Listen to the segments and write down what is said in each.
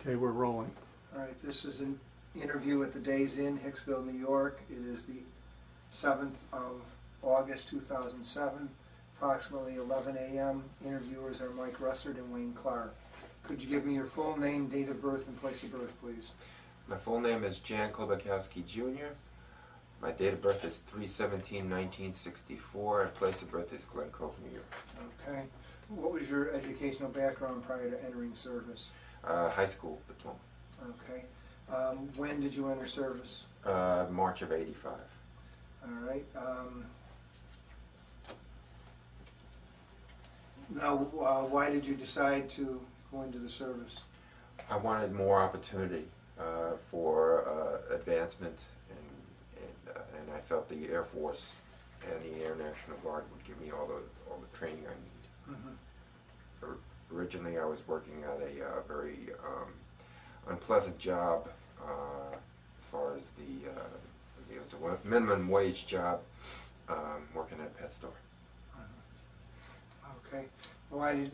Okay, we're rolling. All right, this is an interview at the Days Inn, Hicksville, New York. It is the 7th of August, 2007, approximately 11 a.m. Interviewers are Mike Russert and Wayne Clark. Could you give me your full name, date of birth, and place of birth, please? My full name is Jan Klebukowski, Jr. My date of birth is 3/17/1964, and place of birth is Glen, Cove, New York. Okay. What was your educational background prior to entering service? High school diploma. Okay. When did you enter service? March of '85. All right. Now, why did you decide to go into the service? I wanted more opportunity for advancement, and I felt the Air Force and the Air National Guard would give me all the training I need. Mm-hmm. Originally, I was working at a very unpleasant job as far as it was a minimum wage job, working at a pet store. Okay. Why did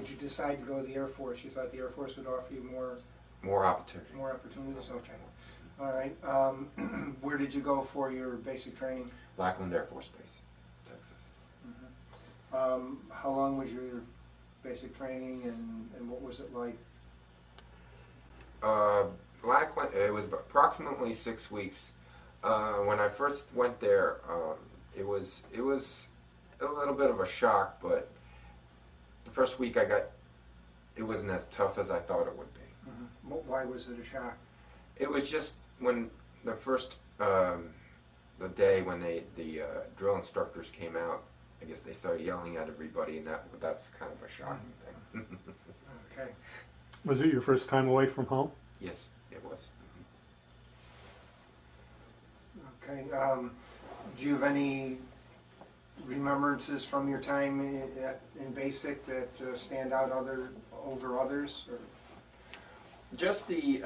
you decide to go to the Air Force? You thought the Air Force would offer you More opportunity. more opportunities? Okay. All right. Where did you go for your basic training? Lackland Air Force Base, Texas. Mm-hmm. How long was your basic training, and what was it like? Lackland, it was approximately 6 weeks. When I first went there, it was a little bit of a shock, but the first week it wasn't as tough as I thought it would be. Mm-hmm. Why was it a shock? It was just when the first the day when the drill instructors came out, I guess they started yelling at everybody, and that's kind of a shocking thing. Okay. Was it your first time away from home? Yes, it was. Okay. Do you have any remembrances from your time in basic that stand out over others? Or? Just the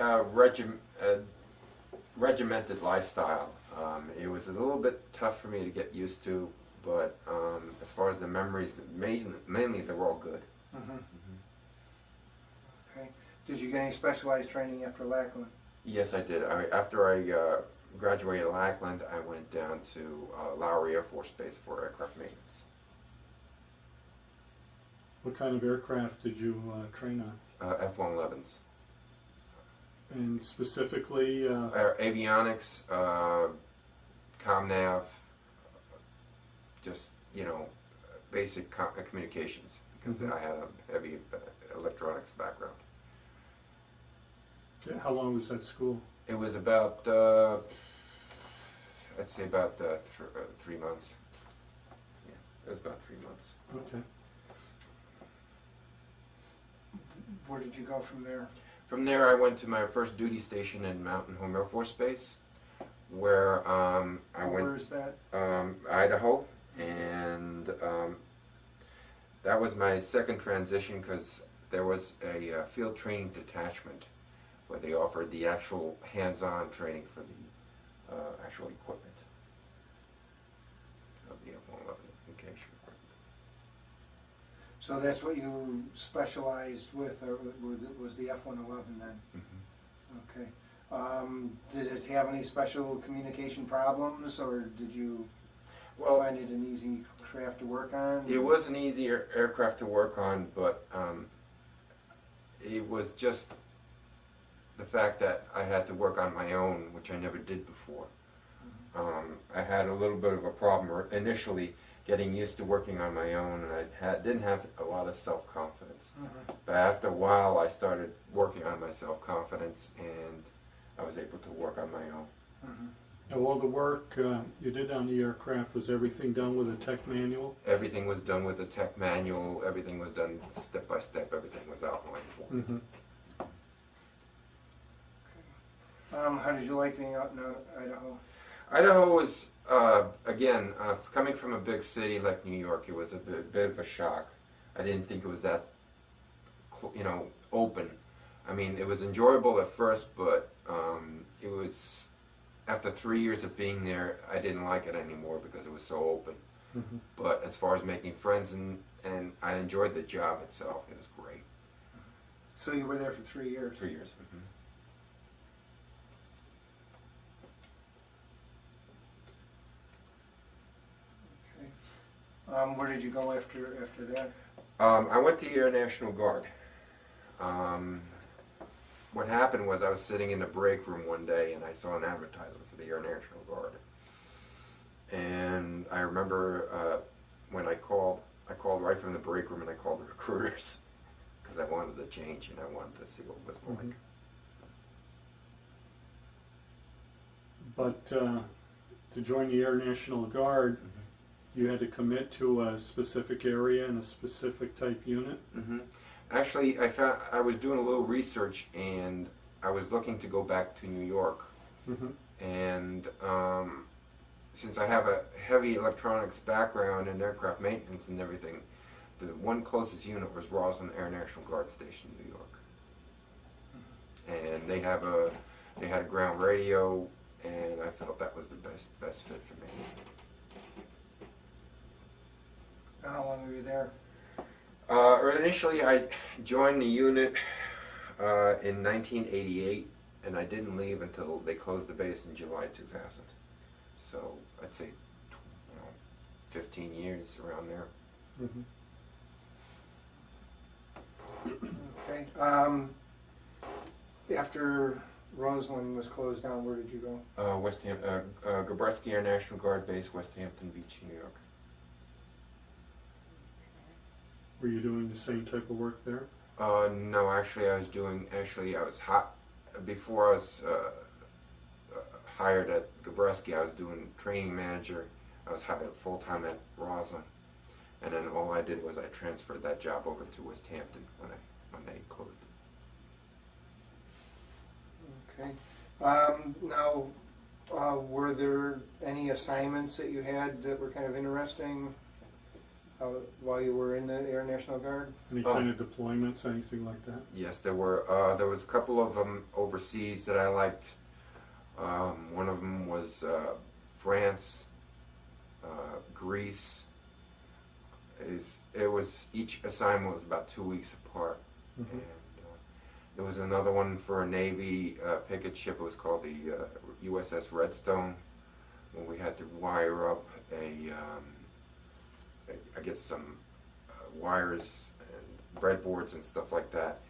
regimented lifestyle. It was a little bit tough for me to get used to, but as far as the memories, mainly they were all good. Mm-hmm. Mm-hmm. Okay. Did you get any specialized training after Lackland? Yes, I did. After I graduated Lackland, I went down to Lowry Air Force Base for aircraft maintenance. What kind of aircraft did you train on? F-111s. And specifically? Avionics, ComNav, just, basic communications, because Mm-hmm. I had a heavy electronics background. How long was that school? It was about, I'd say about 3 months. Yeah, it was about 3 months. Okay. Where did you go from there? From there, I went to my first duty station in Mountain Home Air Force Base, where Where is that? Idaho, and that was my second transition because there was a field training detachment where they offered the actual hands-on training for the actual equipment of the F-111 communication equipment. So that's what you specialized with, or was the F-111 then? Mm-hmm. Okay. Did it have any special communication problems, or did you find it an easy craft to work on? It was an easy aircraft to work on, but it was just the fact that I had to work on my own, which I never did before. I had a little bit of a problem initially getting used to working on my own, and I didn't have a lot of self-confidence. Mm-hmm. But after a while, I started working on my self-confidence, and I was able to work on my own. Mm-hmm. Now, all the work you did on the aircraft, was everything done with a tech manual? Everything was done with a tech manual. Everything was done step by step. Everything was outlined for me. Mm-hmm. How did you like being out in Idaho? Idaho was, again, coming from a big city like New York, it was a bit of a shock. I didn't think it was that, open. I mean, it was enjoyable at first, but it was, after 3 years of being there, I didn't like it anymore because it was so open. Mm-hmm. But as far as making friends, and I enjoyed the job itself, it was great. So you were there for 3 years? 3 years. Okay. Where did you go after that? I went to the Air National Guard. What happened was I was sitting in the break room one day and I saw an advertisement for the Air National Guard. And I remember when I called right from the break room and I called the recruiters because I wanted to change and I wanted to see what it was like. But to join the Air National Guard, you had to commit to a specific area and a specific type unit? Actually, I was doing a little research and I was looking to go back to New York. And since I have a heavy electronics background and aircraft maintenance and everything, the one closest unit was Roslyn Air National Guard Station in New York. And they had a ground radio, and I felt that was the best fit for me. How long were you there? Initially, I joined the unit in 1988, and I didn't leave until they closed the base in July 2000. So I'd say, 15 years around there. Okay. After Roslyn was closed down, where did you go? Klebukowski Air National Guard Base, West Hampton Beach, New York. Were you doing the same type of work there? No, actually, I was hot before I was hired at Klebukowski. I was doing training manager. I was hired full time at Roslyn, and then all I did was I transferred that job over to West Hampton when they closed it. Okay. Now, were there any assignments that you had that were kind of interesting while you were in the Air National Guard? Any kind of deployments, anything like that? Yes, there were. There was a couple of them overseas that I liked. One of them was France, Greece. Each assignment was about 2 weeks apart. And there was another one for a Navy picket ship. It was called the USS Redstone, when we had to wire up I guess some wires and breadboards and stuff like that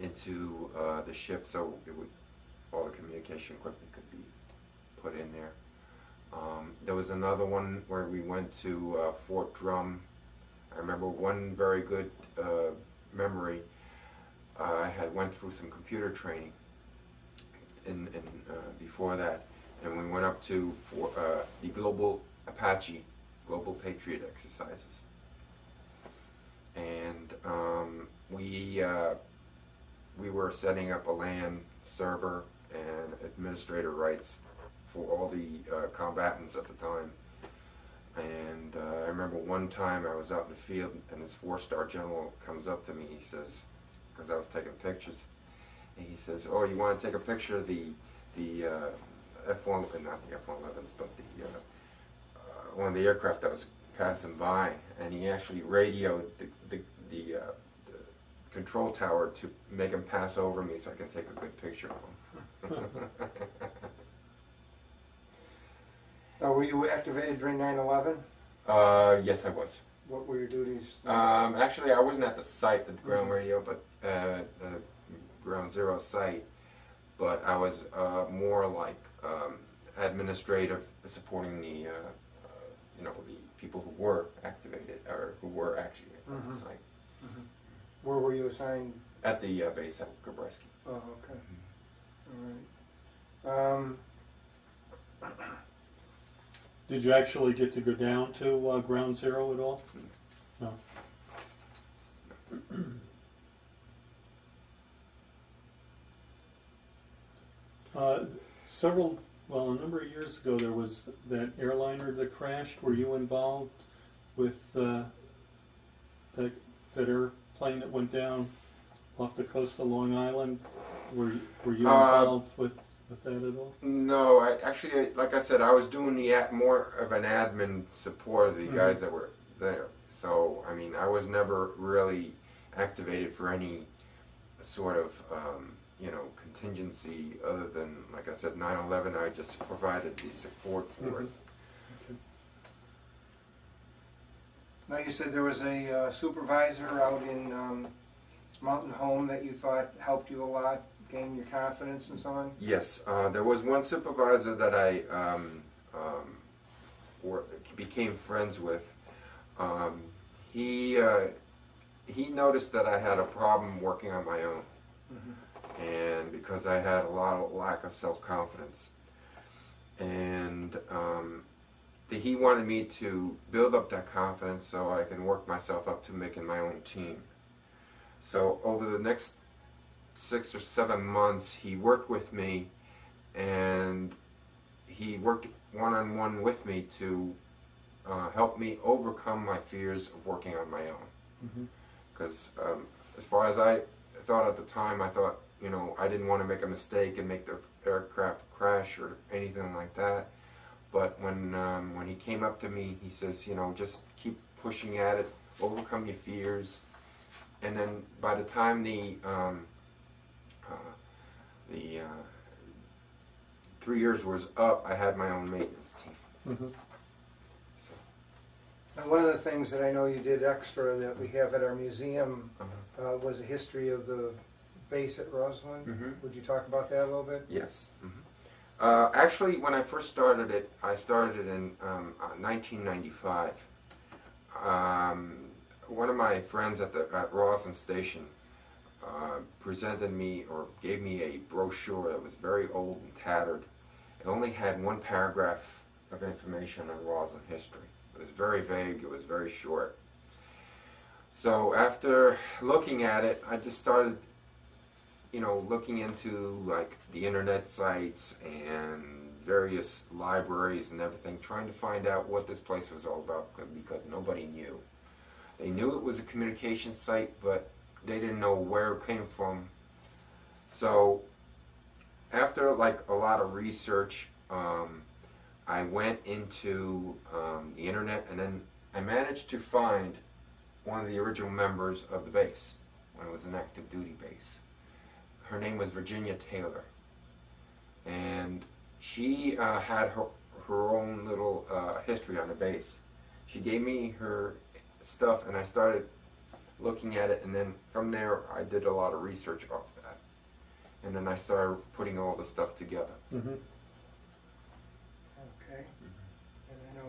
into the ship, so all the communication equipment could be put in there. There was another one where we went to Fort Drum. I remember one very good memory. I had went through some computer training before that, and we went up to the Global Patriot exercises, and we were setting up a LAN server and administrator rights for all the combatants at the time. And I remember one time I was out in the field and this 4-star general comes up to me. He says, because I was taking pictures, and he says, "Oh, you want to take a picture of the F-1, not the F-111s, but one of the aircraft that was passing by," and he actually radioed the control tower to make him pass over me so I can take a good picture of him. Were you activated during 9/11? Yes, I was. What were your duties? Actually, I wasn't at the site, the ground radio, but the ground zero site. But I was more like administrative, supporting the the people who were activated or who were actually at the site. Where were you assigned? At the base at Klebukowski. Oh, okay. All right. Did you actually get to go down to Ground Zero at all? No. A number of years ago, there was that airliner that crashed. Were you involved with that airplane that went down off the coast of Long Island? Were you involved with that at all? No, like I said, I was doing more of an admin support of the guys that were there. So, I mean, I was never really activated for any sort of, you know, contingency other than, like I said, 9/11. I just provided the support for it. Okay. Now, you said there was a supervisor out in Mountain Home that you thought helped you a lot, gain your confidence and so on? Yes, there was one supervisor that I became friends with. He noticed that I had a problem working on my own, and because I had a lot of lack of self-confidence, and he wanted me to build up that confidence so I can work myself up to making my own team. So over the next 6 or 7 months, he worked with me, and he worked one-on-one with me to help me overcome my fears of working on my own. Because as far as I thought at the time, I thought, you know, I didn't want to make a mistake and make the aircraft crash or anything like that. But when he came up to me, he says, you know, just keep pushing at it, overcome your fears. And then by the time the 3 years was up, I had my own maintenance team. So. And one of the things that I know you did extra that we have at our museum was a history of the base at Roslyn. Would you talk about that a little bit? Yes. Actually, when I first started it, I started it in 1995. One of my friends at Roslyn Station presented me or gave me a brochure that was very old and tattered. It only had one paragraph of information on Roslyn history. It was very vague, it was very short. So after looking at it, I just started, you know, looking into like the internet sites and various libraries and everything, trying to find out what this place was all about, because nobody knew. They knew it was a communication site, but they didn't know where it came from. So after like a lot of research, I went into the internet, and then I managed to find one of the original members of the base when it was an active duty base. Her name was Virginia Taylor, and she had her own little history on the base. She gave me her stuff, and I started looking at it, and then from there I did a lot of research off that, and then I started putting all the stuff together. Okay. And I know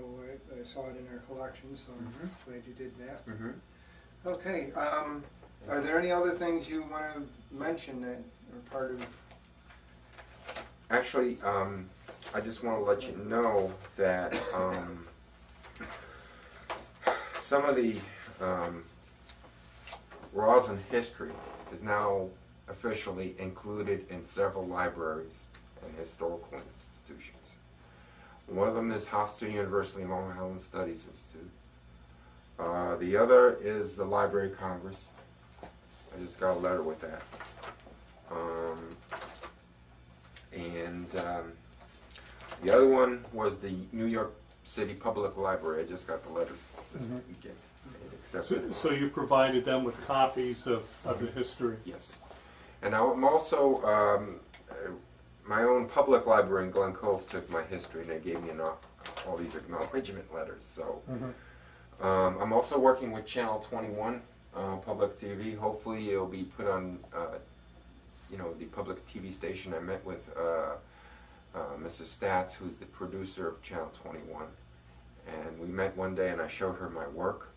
I saw it in our collection, so I'm glad you did that. Okay. Are there any other things you want to mention that are part of? Actually, I just want to let you know that some of the Roslyn history is now officially included in several libraries and historical institutions. One of them is Hofstra University Long Island Studies Institute. The other is the Library of Congress. I just got a letter with that. The other one was the New York City Public Library. I just got the letter this weekend. So you provided them with copies of the history? Yes. And I'm also, my own public library in Glen, Cove took my history, and they gave me all these acknowledgement letters. So I'm also working with Channel 21 public TV. Hopefully it'll be put on you know, the public TV station. I met with Mrs. Stats, who's the producer of Channel 21, and we met one day, and I showed her my work.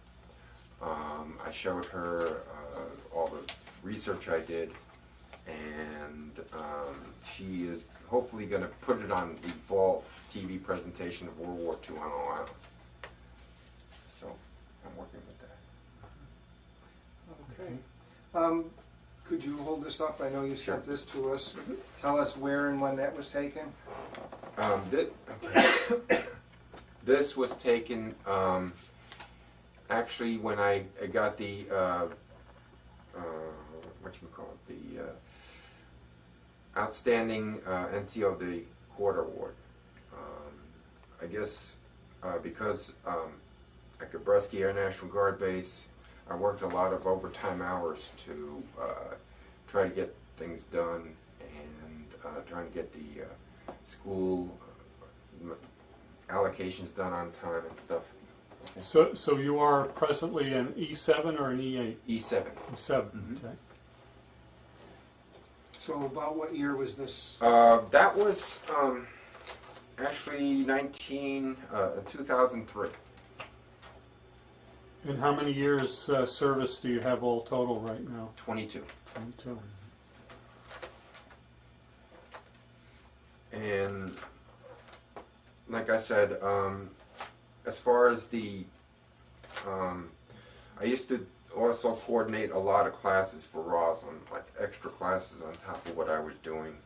I showed her all the research I did, and she is hopefully going to put it on the fall TV presentation of World War II on Long Island. So I'm working with that. Okay. Could you hold this up? I know you sent this to us. Tell us where and when that was taken. This was taken actually when I got the the outstanding NCO of the Quarter Award. I guess because at Klebukowski Air National Guard Base, I worked a lot of overtime hours to try to get things done, and trying to get the school allocations done on time and stuff. Okay. So you are presently an E7 or an E8? E7. E7, Mhm. okay. So about what year was this? That was actually 2003. And how many years service do you have all total right now? 22. 22. And like I said, as far as the, I used to also coordinate a lot of classes for Roslyn, like extra classes on top of what I was doing.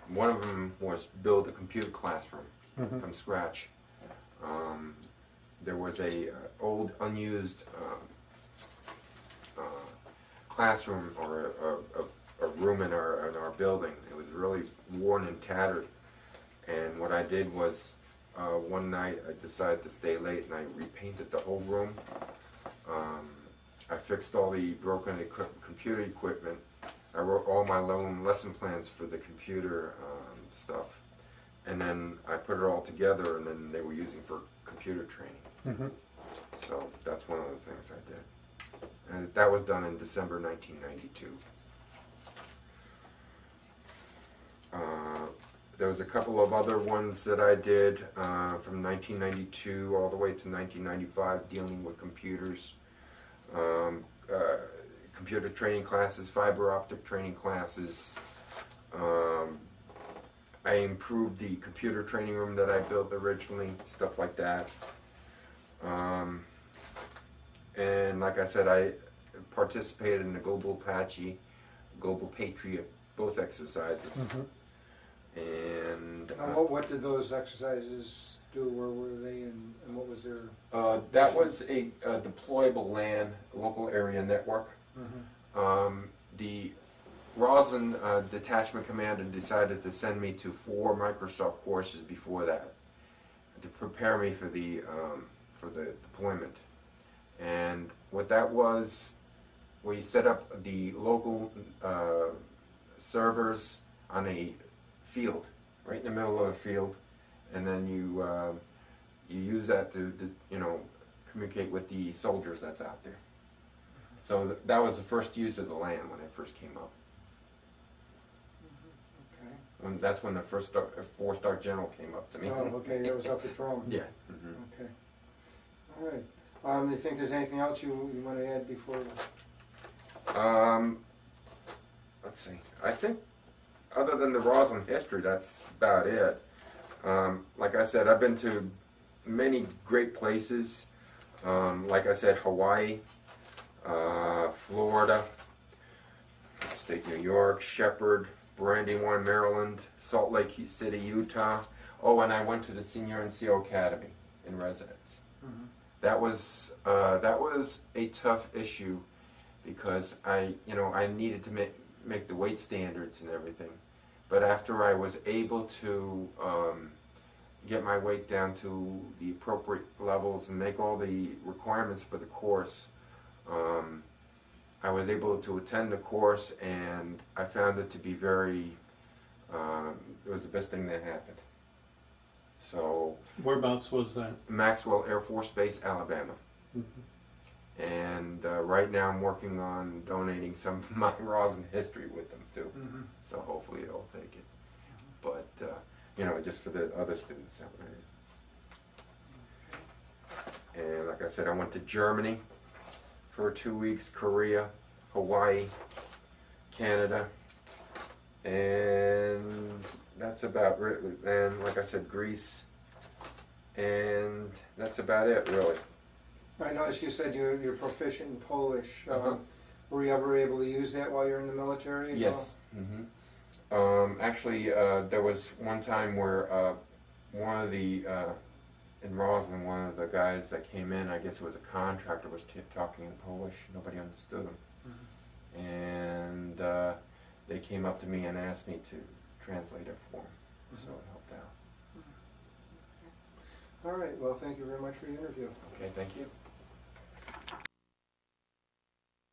One of them was build a computer classroom from scratch. There was a old unused classroom or a room in our building. It was really worn and tattered, and what I did was one night I decided to stay late and I repainted the whole room. I fixed all the broken computer equipment. I wrote all my own lesson plans for the computer stuff, and then I put it all together, and then they were using for computer training. So that's one of the things I did. And that was done in December 1992. There was a couple of other ones that I did from 1992 all the way to 1995 dealing with computers. Computer training classes, fiber optic training classes. I improved the computer training room that I built originally, stuff like that. And like I said, I participated in the Global Apache, Global Patriot, both exercises. And What did those exercises do? Where were they, and what was their? that was a deployable LAN, local area network. The Roslyn detachment commander decided to send me to 4 Microsoft courses before that to prepare me for the deployment. And what that was, we set up the local servers on a field, right in the middle of a field, and then you use that to communicate with the soldiers that's out there. So that was the first use of the LAN when it first came up. Okay. And that's when the first 4-star general came up to me. Oh, okay, that was up at Rome. Yeah. Okay. All right. Do you think there's anything else you want to add before? Let's see. I think other than the Roslyn history, that's about it. Like I said, I've been to many great places. Like I said, Hawaii, Florida, upstate New York, Shepherd, Brandywine, Maryland, Salt Lake City, Utah. Oh, and I went to the Senior NCO Academy in residence. That was a tough issue because I needed to make the weight standards and everything. But after I was able to get my weight down to the appropriate levels and make all the requirements for the course, I was able to attend the course, and I found it to be very, it was the best thing that happened. So, Whereabouts was that? Maxwell Air Force Base, Alabama. And right now I'm working on donating some of my Roslyn history with them too. So hopefully they'll take it. But, just for the other students out there. And like I said, I went to Germany for 2 weeks, Korea, Hawaii, Canada, and that's about it. And like I said, Greece, and that's about it, really. I noticed you said you're proficient in Polish. Were you ever able to use that while you're in the military? Yes. Actually, there was one time where one of the in Roslyn, one of the guys that came in, I guess it was a contractor, was talking in Polish. Nobody understood him, and they came up to me and asked me to translate it for them, so it helped out. All right. Well, thank you very much for your interview. Okay, thank you.